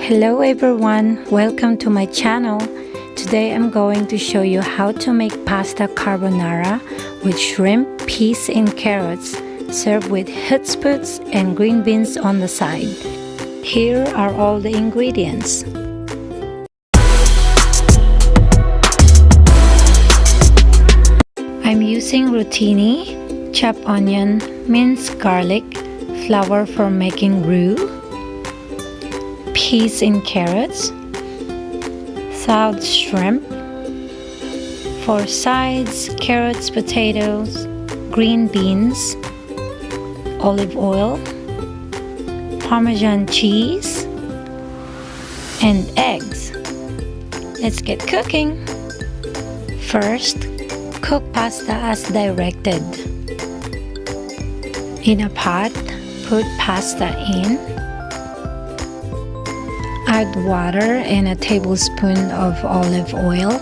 Hello everyone, welcome to my channel. Today I'm going to show you how to make pasta carbonara with shrimp, peas and carrots, served with hutsputs and green beans on the side. Here are all the ingredients. I'm using rotini, chopped onion, minced garlic, flour for making roux, peas and carrots, thawed shrimp. For sides, carrots, potatoes, green beans, olive oil, Parmesan cheese, and eggs. Let's get cooking. First, cook pasta as directed. In a pot, put pasta in. Add water and a tablespoon of olive oil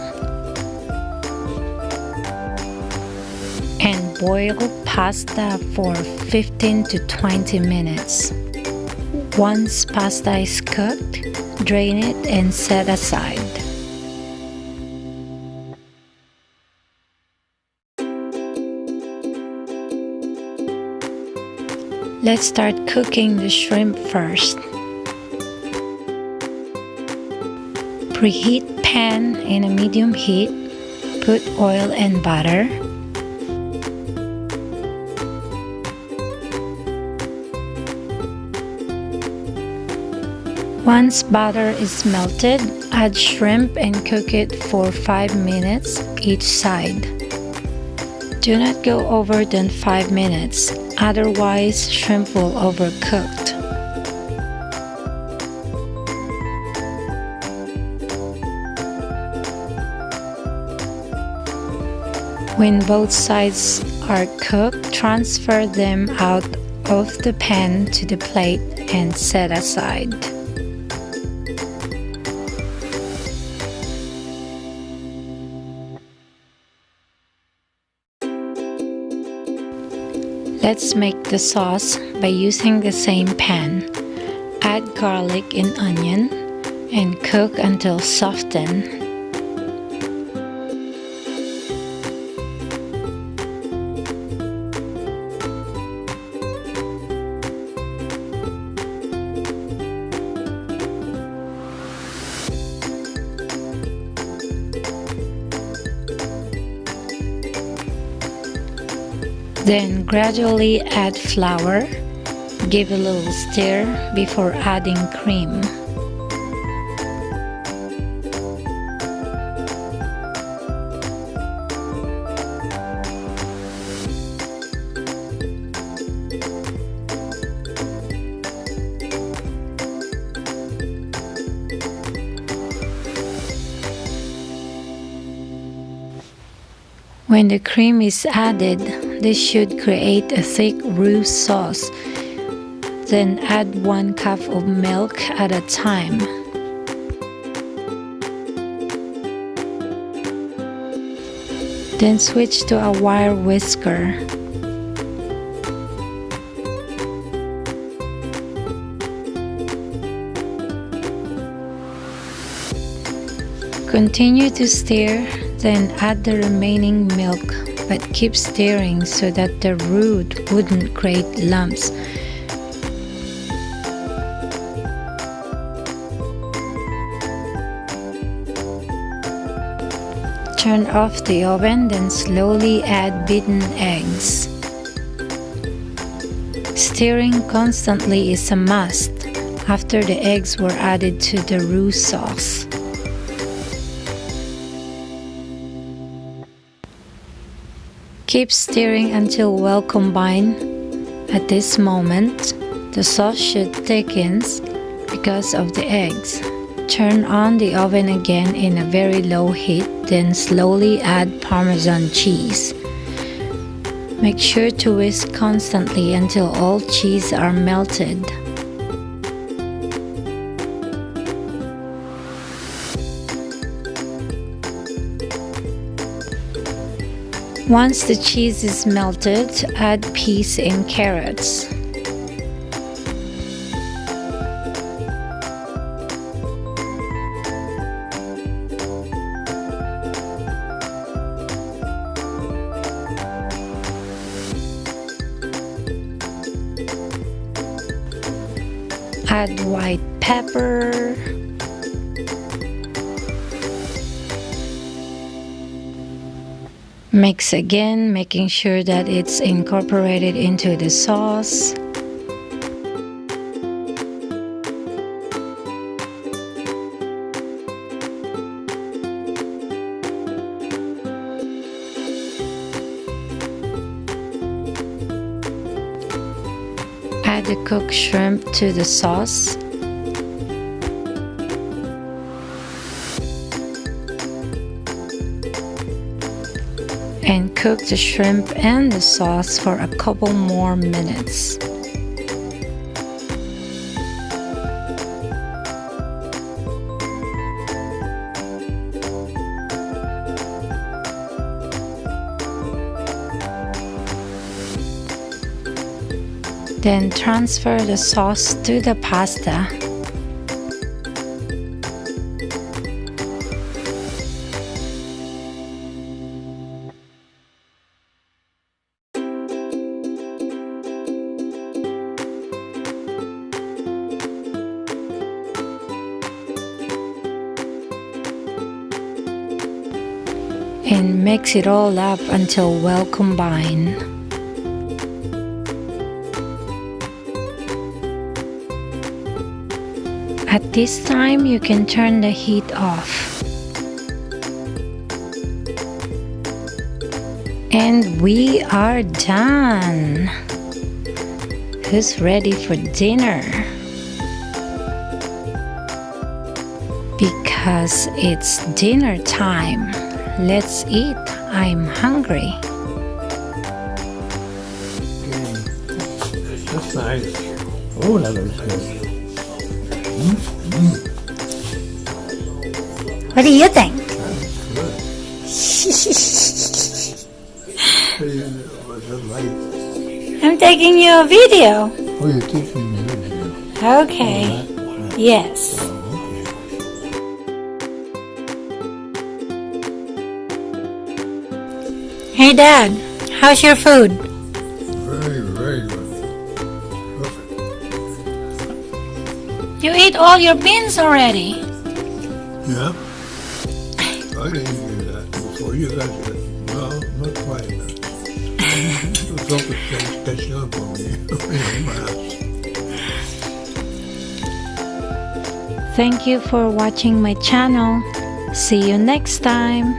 and boil pasta for 15 to 20 minutes. Once pasta is cooked, drain it and set aside. Let's start cooking the shrimp first. Preheat pan in a medium heat. Put oil and butter. Once butter is melted, add shrimp and cook it for 5 minutes each side. Do not go over than 5 minutes, otherwise shrimp will overcooked. When both sides are cooked, transfer them out of the pan to the plate and set aside. Let's make the sauce by using the same pan. Add garlic and onion and cook until softened. Then gradually add flour. Give a little stir before adding cream. When the cream is added, this should create a thick roux sauce. Then add 1 cup of milk at a time. Then switch to a wire whisker. Continue to stir, then add the remaining milk, but keep stirring so that the roux wouldn't create lumps. Turn off the oven, then slowly add beaten eggs. Stirring constantly is a must after the eggs were added to the roux sauce. Keep stirring until well combined. At this moment, the sauce should thicken because of the eggs. Turn on the oven again in a very low heat, then slowly add Parmesan cheese. Make sure to whisk constantly until all cheese are melted. Once the cheese is melted, add peas and carrots. Add white pepper. Mix again, making sure that it's incorporated into the sauce. Add the cooked shrimp to the sauce. And cook the shrimp and the sauce for a couple more minutes. Then transfer the sauce to the pasta. And mix it all up until well combined. At this time, you can turn the heat off. And we are done. Who's ready for dinner? Because it's dinner time. Let's eat. I'm hungry. That's nice. Oh, that looks good. What do you think? I'm taking you a video. Oh, you're taking me a video. Okay. Yes. Hey Dad, how's your food? Very, very good. Perfect. You ate all your beans already. Yeah? I didn't do that before you guys did. No, not quite. It was something special for me. Thank you for watching my channel. See you next time.